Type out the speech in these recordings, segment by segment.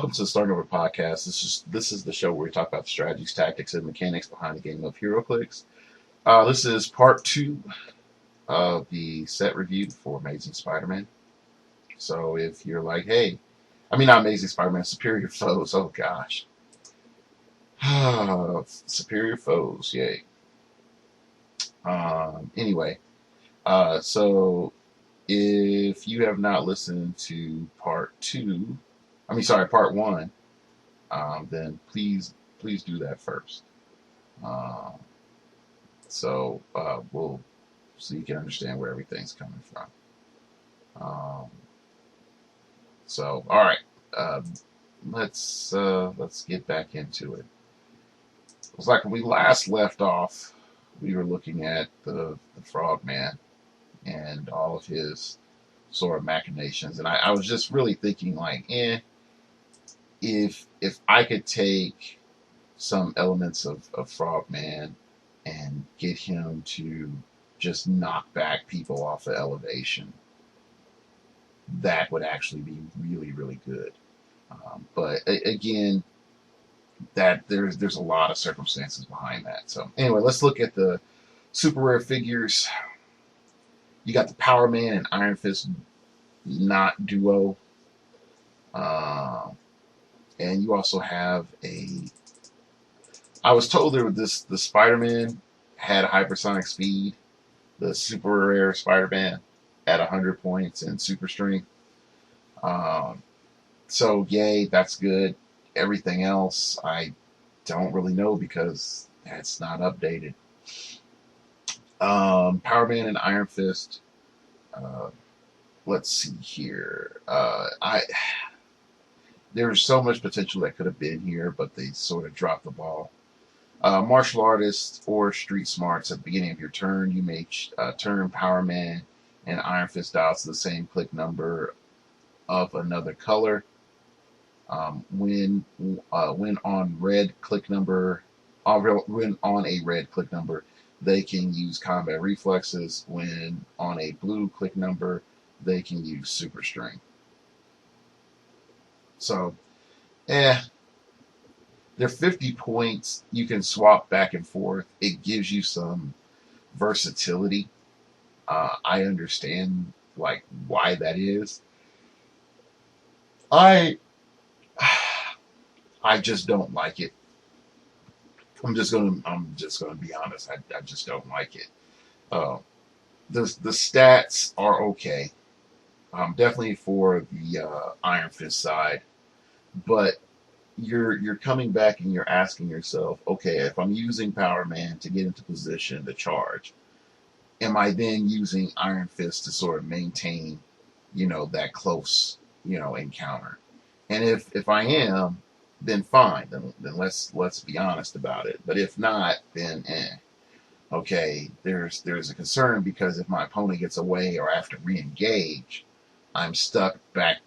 welcome to the Starting Over podcast. This is the show where we talk about the strategies, tactics, and mechanics behind the game of heroclix. This is part 2 of the set review for Amazing Spider-Man. So if you're like, hey, not Amazing Spider-Man, Superior Foes. Oh gosh, Superior Foes, yay. Anyway, so if you have not listened to part 1, then please do that first. So you can understand where everything's coming from. So all right, let's get back into it. It was like when we last left off, we were looking at the Frogman and all of his sort of machinations, and I was just really thinking like, if I could take some elements of Frogman and get him to just knock back people off the elevation, that would actually be really, really good. But again, that there's a lot of circumstances behind that. So anyway, let's look at the super rare figures. You got the Power Man and Iron Fist not duo. And you also have I was told the Spider-Man had a hypersonic speed. The super rare Spider-Man at 100 points and super strength. So yay, that's good. Everything else I don't really know because that's not updated. Power Man and Iron Fist. Let's see here. There's so much potential that could have been here, but they sort of dropped the ball. Martial artists or street smarts. At the beginning of your turn, you may turn Power Man and Iron Fist dials to the same click number of another color. When on red click number, when on a red click number, they can use combat reflexes. When on a blue click number, they can use super strength. So, they're 50 points. You can swap back and forth. It gives you some versatility. I understand like why that is. I just don't like it. I'm just gonna be honest. I just don't like it. The stats are okay. Definitely for the Iron Fist side, but you're coming back and you're asking yourself, okay, if I'm using Power Man to get into position to charge, am I then using Iron Fist to sort of maintain, that close, encounter? And if I am, then fine. Then let's be honest about it. But if not, then okay, there's a concern because if my opponent gets away or I have to re-engage, I'm stuck back,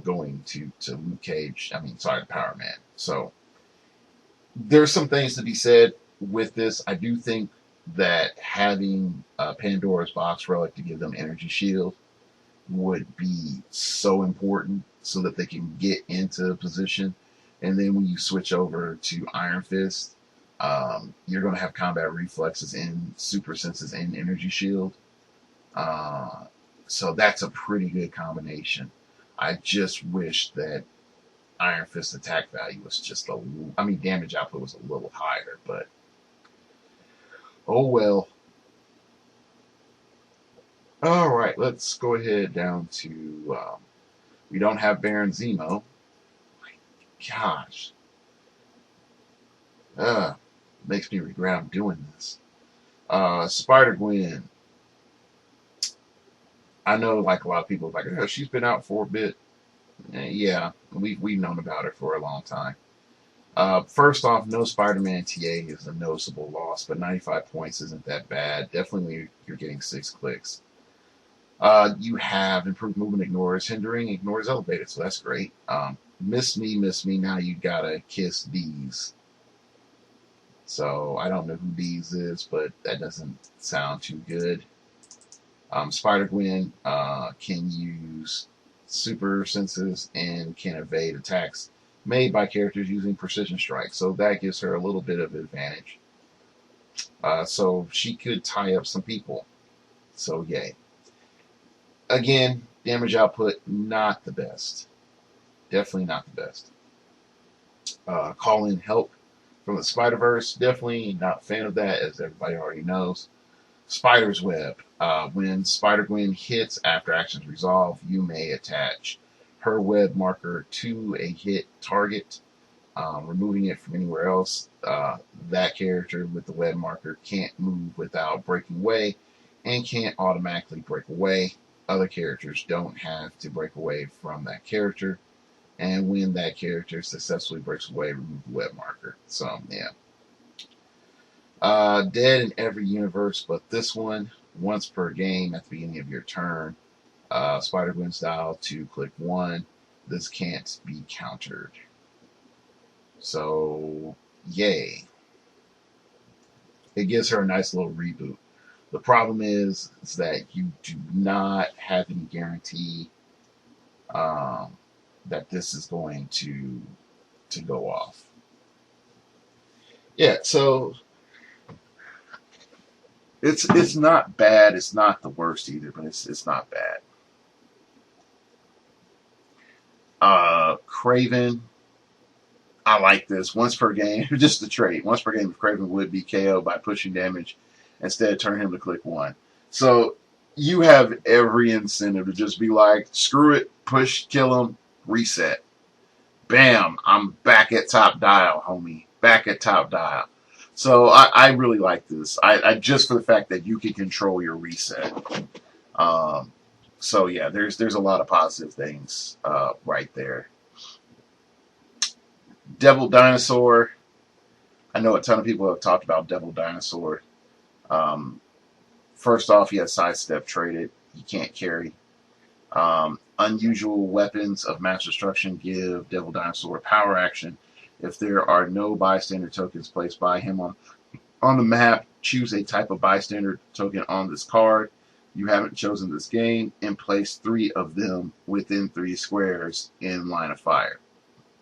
going to Luke Cage. Power Man. So there's some things to be said with this. I do think that having Pandora's Box Relic to give them energy shield would be so important so that they can get into position. And then when you switch over to Iron Fist, you're going to have combat reflexes and super senses and energy shield. So that's a pretty good combination. I just wish that Iron Fist attack value was just damage output was a little higher, but oh well. All right, let's go ahead down to, we don't have Baron Zemo. My gosh. Makes me regret I'm doing this. Spider-Gwen. I know, like, a lot of people are like, oh, she's been out for a bit. Yeah, we've known about her for a long time. First off, no Spider-Man TA is a noticeable loss, but 95 points isn't that bad. Definitely when you're getting 6 clicks. You have improved movement ignores, hindering ignores elevated, so that's great. Miss me, now you gotta kiss Bees. So I don't know who Bees is, but that doesn't sound too good. Spider-Gwen can use super senses and can evade attacks made by characters using precision strike, so that gives her a little bit of advantage. So she could tie up some people. So yay. Again, damage output not the best. Definitely not the best. Call in help from the Spider-Verse. Definitely not a fan of that, as everybody already knows. Spider's Web. When Spider-Gwen hits after actions resolve, you may attach her web marker to a hit target, removing it from anywhere else. That character with the web marker can't move without breaking away and can't automatically break away. Other characters don't have to break away from that character. And when that character successfully breaks away, remove the web marker. So, yeah. Dead in every universe but this one, once per game at the beginning of your turn. Spider-Gwen style to click 1. This can't be countered. So, yay. It gives her a nice little reboot. The problem is that you do not have any guarantee that this is going to go off. Yeah, so it's not bad. It's not the worst either, but it's not bad. Craven, I like this. Once per game, just the trait. Once per game, if Craven would be KO'd by pushing damage, instead turn him to click 1. So you have every incentive to just be like, screw it, push, kill him, reset. Bam, I'm back at top dial, homie. Back at top dial. So I really like this. I just for the fact that you can control your reset. So yeah, there's a lot of positive things right there. Devil Dinosaur. I know a ton of people have talked about Devil Dinosaur. First off, he has sidestep traded. He can't carry. Unusual weapons of mass destruction give Devil Dinosaur power action. If there are no bystander tokens placed by him on the map, choose a type of bystander token on this card you haven't chosen this game and place 3 of them within 3 squares in line of fire.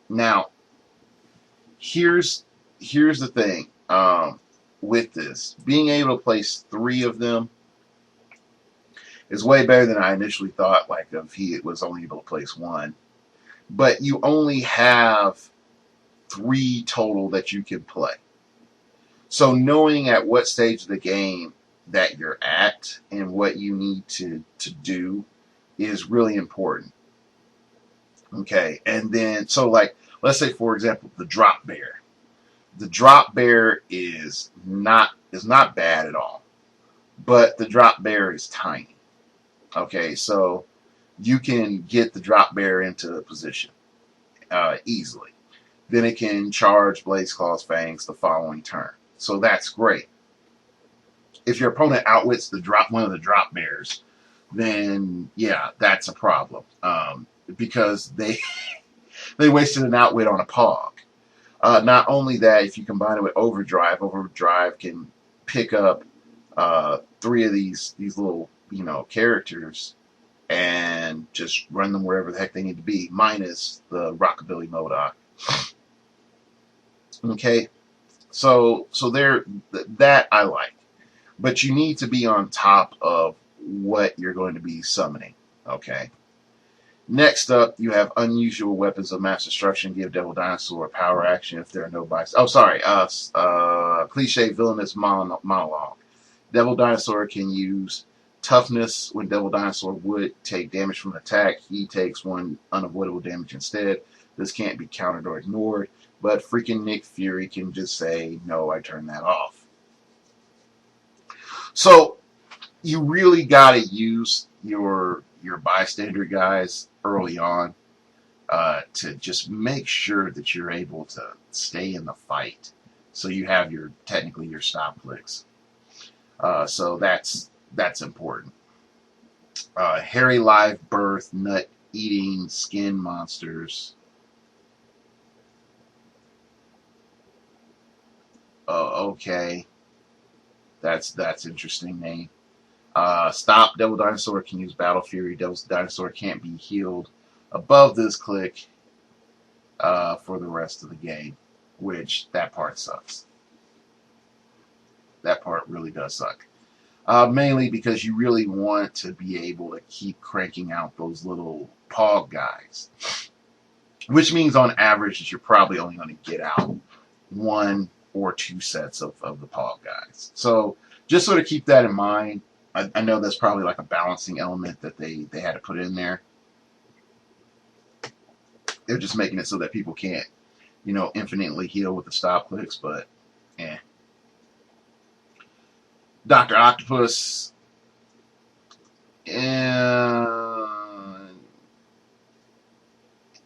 Now, here's the thing with this. Being able to place 3 of them is way better than I initially thought, like if he was only able to place 1. But you only have 3 total that you can play. So knowing at what stage of the game that you're at and what you need to do is really important. Okay, and then, so like, let's say, for example, the drop bear. The drop bear is not bad at all, but the drop bear is tiny. Okay, so you can get the drop bear into a position easily. Then it can charge Blaze Claw's Fangs the following turn. So that's great. If your opponent outwits one of the drop bears, then yeah, that's a problem. Because they wasted an outwit on a Pog. Not only that, if you combine it with Overdrive can pick up 3 of these little characters and just run them wherever the heck they need to be, minus the Rockabilly Modoc. Okay, so there, that I like, but you need to be on top of what you're going to be summoning. Okay. Next up, you have unusual weapons of mass destruction. Give Devil Dinosaur power action if there are no buys. Oh, sorry. Cliche villainous monologue. Devil Dinosaur can use toughness. When Devil Dinosaur would take damage from an attack, he takes 1 unavoidable damage instead. This can't be countered or ignored, but freaking Nick Fury can just say, no, I turn that off. So you really got to use your bystander guys early on to just make sure that you're able to stay in the fight. So you have technically your stop clicks. So that's important. Hairy live birth, nut eating skin monsters. Okay. That's interesting name. Stop. Devil Dinosaur can use Battle Fury. Devil Dinosaur can't be healed above this click. for the rest of the game, which that part sucks. That part really does suck. Mainly because you really want to be able to keep cranking out those little pog guys, which means on average that you're probably only going to get out 1 or 2 sets of the pog guys. So just sort of keep that in mind. I know that's probably like a balancing element that they had to put in there. They're just making it so that people can't, infinitely heal with the stop clicks, but Dr. Octopus, and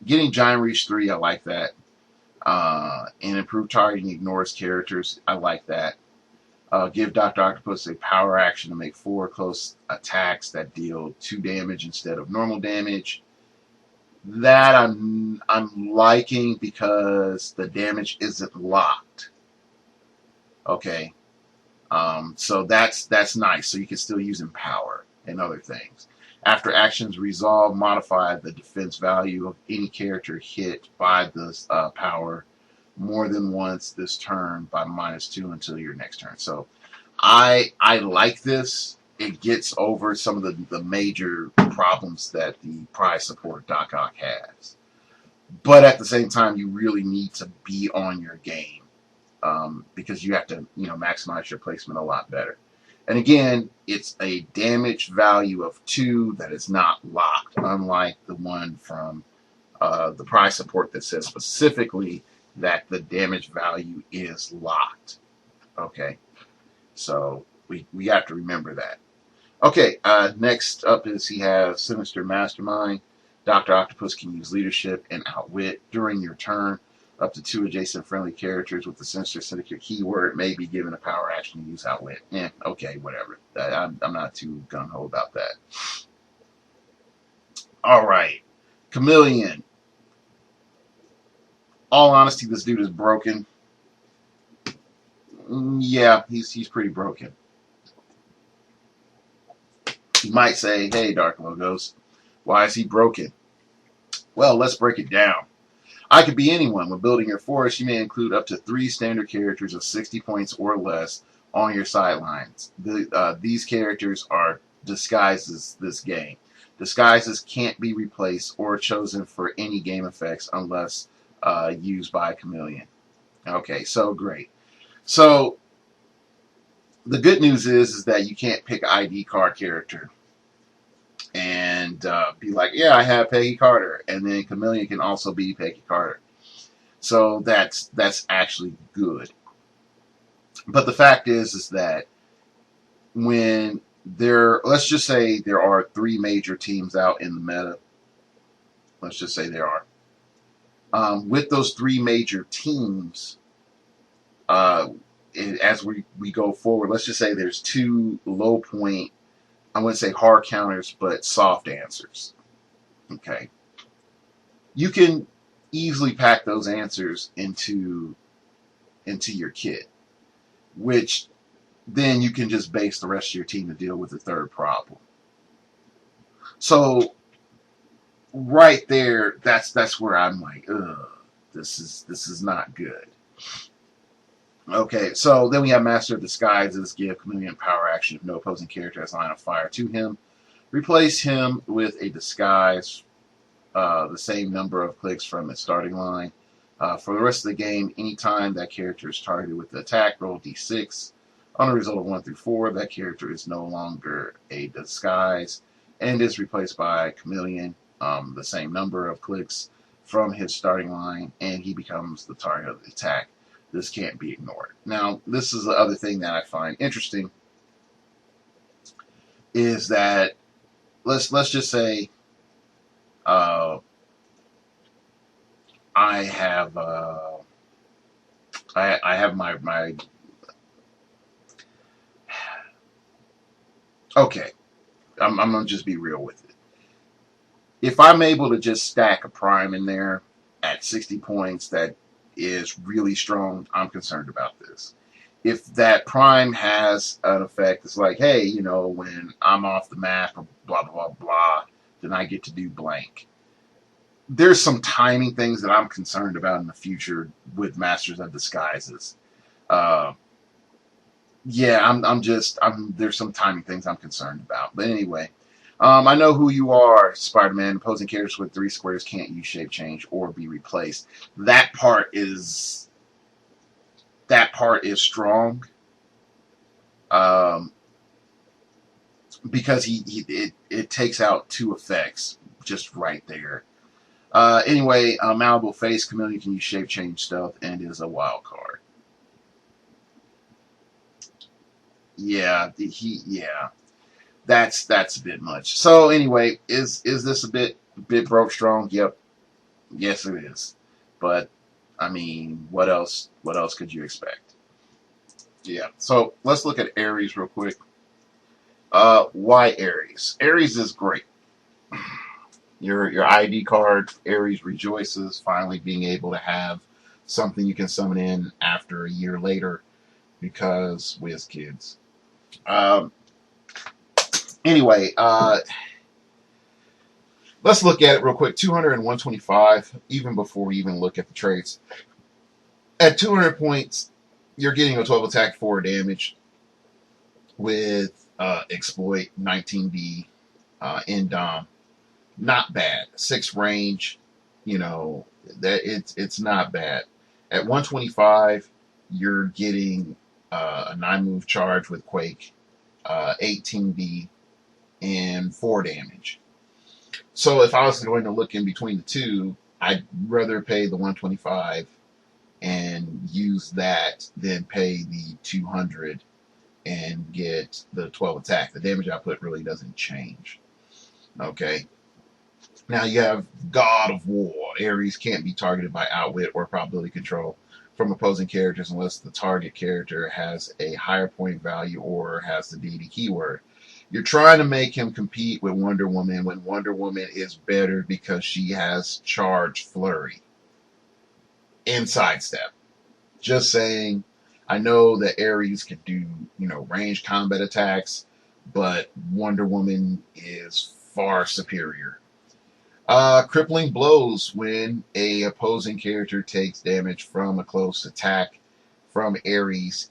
getting Giant Reach 3, I like that. And improved targeting ignores characters, I like that. Give Dr. Octopus a power action to make 4 close attacks that deal 2 damage instead of normal damage. That I'm liking because the damage isn't locked. Okay. So that's nice. So you can still use Empower and other things. After actions resolve, modify the defense value of any character hit by this power more than once this turn by -2 until your next turn. So I like this. It gets over some of the major problems that the prize support Doc Ock has. But at the same time, you really need to be on your game because you have to, maximize your placement a lot better. And again, it's a damage value of 2 that is not locked, unlike the one from the prize support that says specifically that the damage value is locked. Okay, so we have to remember that. Okay, next up is he has Sinister Mastermind. Dr. Octopus can use leadership and outwit during your turn. Up to 2 adjacent friendly characters with the Sinister Syndicate keyword may be given a power action to use outwit. Okay, whatever. I'm not too gung-ho about that. All right, Chameleon. All honesty, this dude is broken. Yeah, he's pretty broken. You might say, hey, Dark Logos, why is he broken? Well, let's break it down. I could be anyone. When building your force, you may include up to 3 standard characters of 60 points or less on your sidelines. These characters are disguises this game. Disguises can't be replaced or chosen for any game effects unless used by Chameleon. Okay, so great. So the good news is that you can't pick an ID card character and be like, yeah, I have Peggy Carter, and then Chameleon can also be Peggy Carter. So that's actually good. But the fact is that when let's just say there are 3 major teams out in the meta. Let's just say there are. With those 3 major teams, as we go forward, let's just say there's 2 low point, I wouldn't say hard counters, but soft answers. Okay. You can easily pack those answers into your kit, which then you can just base the rest of your team to deal with the 3rd problem. So right there, that's where I'm like, ugh, this is not good. Okay, so then we have Master of Disguises. Give Chameleon power action if no opposing character has line of fire to him. Replace him with a disguise, the same number of clicks from its starting line. For the rest of the game, anytime that character is targeted with the attack, roll d6. On a result of 1 through 4, that character is no longer a disguise and is replaced by Chameleon, the same number of clicks from his starting line, and he becomes the target of the attack. This can't be ignored. Now, this is the other thing that I find interesting is that let's just say I have my okay. I'm gonna just be real with it. If I'm able to just stack a prime in there at 60 points that is really strong, I'm concerned about this. If that prime has an effect, it's like, hey, when I'm off the map, blah, blah, blah, blah, then I get to do blank. there's some timing things that I'm concerned about in the future with Masters of Disguises. Uh, yeah, there's some timing things I'm concerned about. But anyway, I know who you are, Spider-Man. Opposing characters with 3 squares can't use shape change or be replaced. That part is strong. Um, because it takes out 2 effects just right there. Anyway, Malleable Face Chameleon can use shape change stealth and is a wild card. Yeah, that's a bit much. So anyway, is this a bit broke strong? Yep, yes it is. But I mean, what else could you expect? Yeah. So let's look at Ares real quick. Why Ares? Ares is great. Your ID card, Ares rejoices finally being able to have something you can summon in after a year later because whiz kids. Um, anyway, let's look at it real quick. 200 and 125, even before we even look at the traits. At 200 points, you're getting a 12 attack, 4 damage with exploit, 19B, Indom. Not bad. 6 range, you know, that it's not bad. At 125, you're getting a 9 move charge with Quake, 18B, and 4 damage. So if I was going to look in between the two, I'd rather pay the 125 and use that than pay the 200 and get the 12 attack. The damage output really doesn't change. Okay. Now you have God of War. Ares can't be targeted by outwit or probability control from opposing characters unless the target character has a higher point value or has the deity keyword. You're trying to make him compete with Wonder Woman when Wonder Woman is better because she has charge flurry and sidestep. Just saying. I know that Ares can do, ranged combat attacks, but Wonder Woman is far superior. Crippling blows when a opposing character takes damage from a close attack from Ares.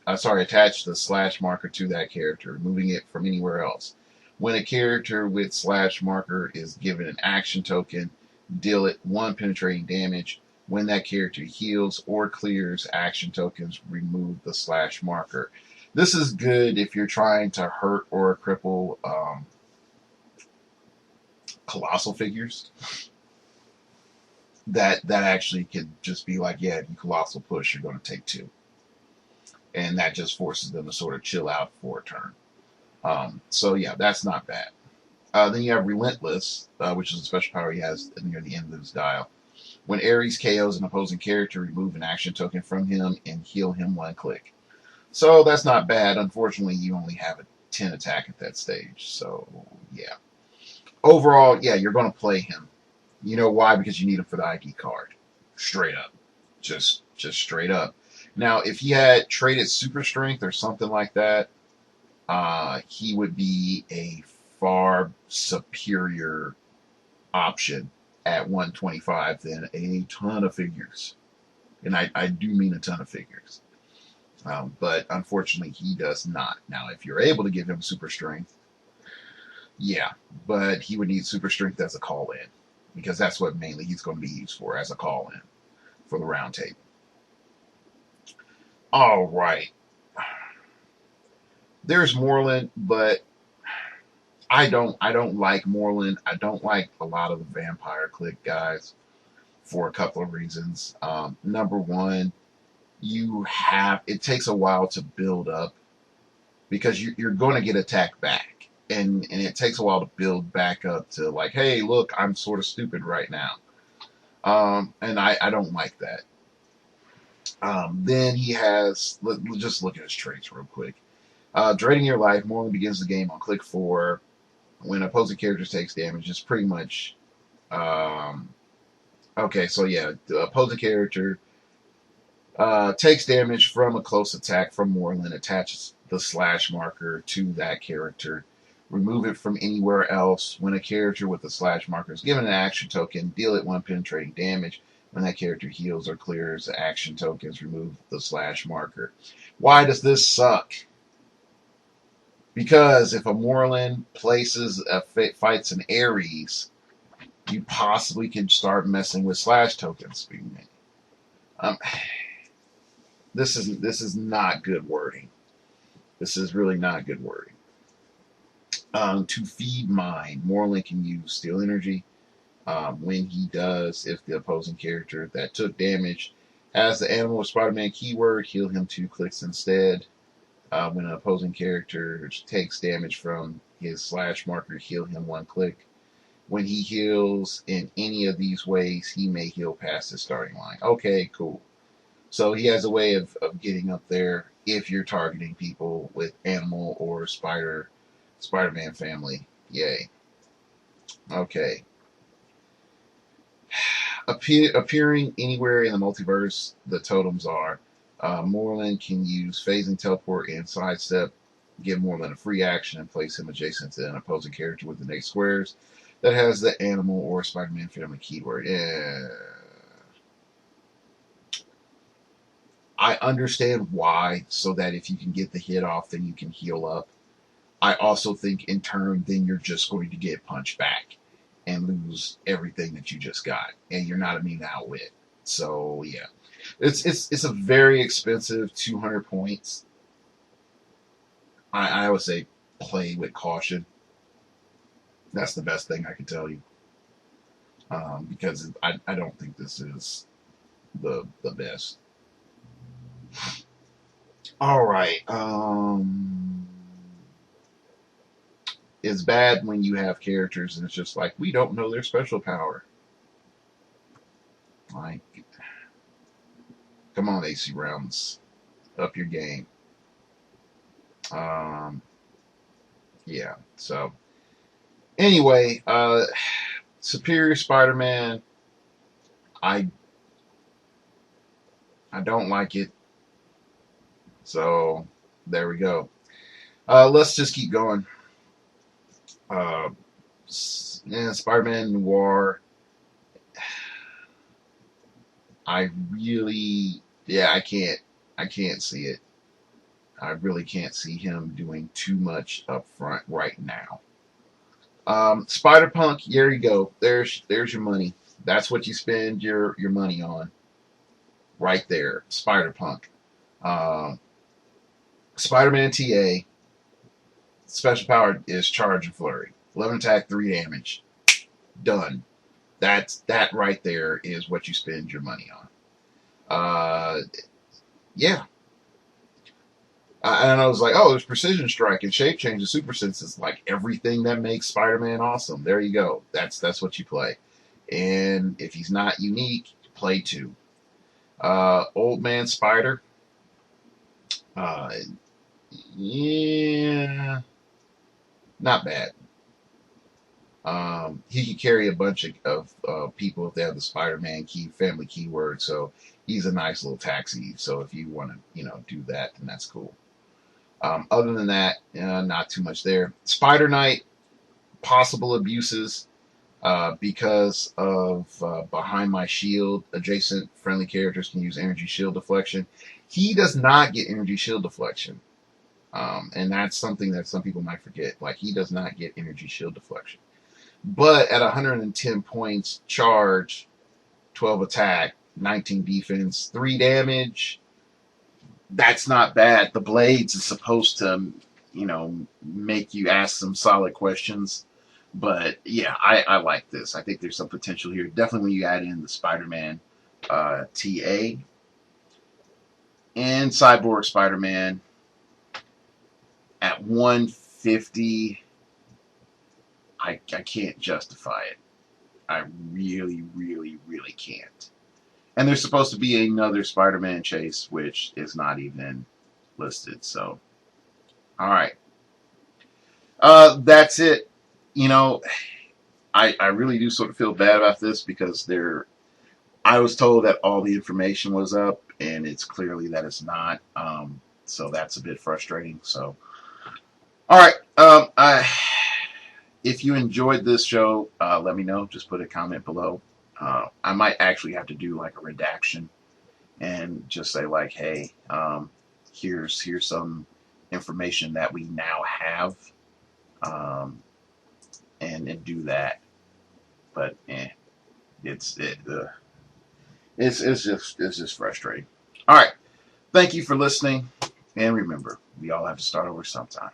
Attach the slash marker to that character, removing it from anywhere else. When a character with slash marker is given an action token, deal it 1 penetrating damage. When that character heals or clears action tokens, remove the slash marker. This is good if you're trying to hurt or cripple colossal figures. That actually could just be like, yeah, if you colossal push, you're going to take 2. And that just forces them to sort of chill out for a turn. So yeah, that's not bad. Then you have Relentless, which is a special power he has near the end of his dial. When Ares KOs an opposing character, remove an action token from him and heal him 1 click. So that's not bad. Unfortunately, you only have a 10 attack at that stage. So yeah. Overall, yeah, you're going to play him. You know why? Because you need him for the ID card. Straight up. Just straight up. Now, if he had traded super strength or something like that, he would be a far superior option at 125 than a ton of figures. And I do mean a ton of figures. But unfortunately, he does not. Now, if you're able to give him super strength, yeah, but he would need super strength as a call-in, because that's what mainly he's going to be used for, as a call-in for the round table. All right. There's Moreland, but I don't like Moreland. I don't like a lot of the Vampire Clique guys for a couple of reasons. Number one, it takes a while to build up because you're going to get attacked back. And it takes a while to build back up to like, hey, look, I'm sort of stupid right now. And I don't like that. Then he has, let's just look at his traits real quick. Dreading your life, Moreland begins the game on click 4. When opposing characters takes damage, it's pretty much, okay, so yeah, the opposing character takes damage from a close attack from Moreland, attaches the slash marker to that character. Remove it from anywhere else. When a character with a slash marker is given an action token, deal it 1 penetrating damage. When that character heals or clears the action tokens, remove the slash marker. Why does this suck? Because if a Moreland fights an Ares, you possibly could start messing with slash tokens. Um, this is not good wording. This is really not good wording. To feed mine, Moreland can use Steel Energy. When he does, if the opposing character that took damage has the animal or Spider-Man keyword, heal him 2 clicks instead. When an opposing character takes damage from his slash marker, heal him 1 click. When he heals in any of these ways, he may heal past his starting line. Okay, cool. So he has a way of getting up there if you're targeting people with animal or Spider-Man family. Yay. Okay. Appearing anywhere in the multiverse, the totems are Moreland can use phasing, teleport, and sidestep. Give Moreland a free action and place him adjacent to an opposing character with the next squares that has the animal or Spider-Man family keyword. Yeah. I understand why, so that if you can get the hit off, then you can heal up. I also think in turn, then you're just going to get punched back and lose everything that you just got, and you're not immune to outwit. So yeah, it's a very expensive 200 points. I would say play with caution. That's the best thing I can tell you, because I don't think this is the best. All right. It's bad when you have characters and it's just like, we don't know their special power. Like, come on, AC Rounds, up your game. Yeah. So anyway, Superior Spider-Man. I don't like it. So there we go. Let's just keep going. Spider-Man Noir. I can't see it. I really can't see him doing too much up front right now. Spider-Punk, there you go. There's your money. That's what you spend your money on. Right there. Spider-Punk. Spider-Man TA. Special power is Charge and Flurry. 11 attack, 3 damage. Done. That right there is what you spend your money on. Yeah. And I was like, oh, there's Precision Strike and Shape Change and Super Senses, like everything that makes Spider-Man awesome. There you go. That's what you play. And if he's not unique, play 2. Old Man Spider. Yeah, not bad. He can carry a bunch of people if they have the Spider-Man family keyword, so he's a nice little taxi. So if you want to, do that, then that's cool. Other than that, not too much there. Spider Knight, possible abuses because of behind my shield, adjacent friendly characters can use energy shield deflection. He does not get energy shield deflection. And that's something that some people might forget. Like, he does not get energy shield deflection. But at 110 points, charge, 12 attack, 19 defense, 3 damage, that's not bad. The blades is supposed to, make you ask some solid questions. But, yeah, I like this. I think there's some potential here. Definitely when you add in the Spider-Man TA and Cyborg Spider-Man at 150, I can't justify it. I really, really, really can't. And there's supposed to be another Spider-Man chase, which is not even listed. So, all right. That's it. I really do sort of feel bad about this because I was told that all the information was up, and it's clearly that it's not. So that's a bit frustrating. So, all right. if you enjoyed this show, let me know. Just put a comment below. I might actually have to do like a redaction and just say like, hey, here's some information that we now have, um, and do that. But it's just frustrating. All right, thank you for listening, and remember, we all have to start over sometime.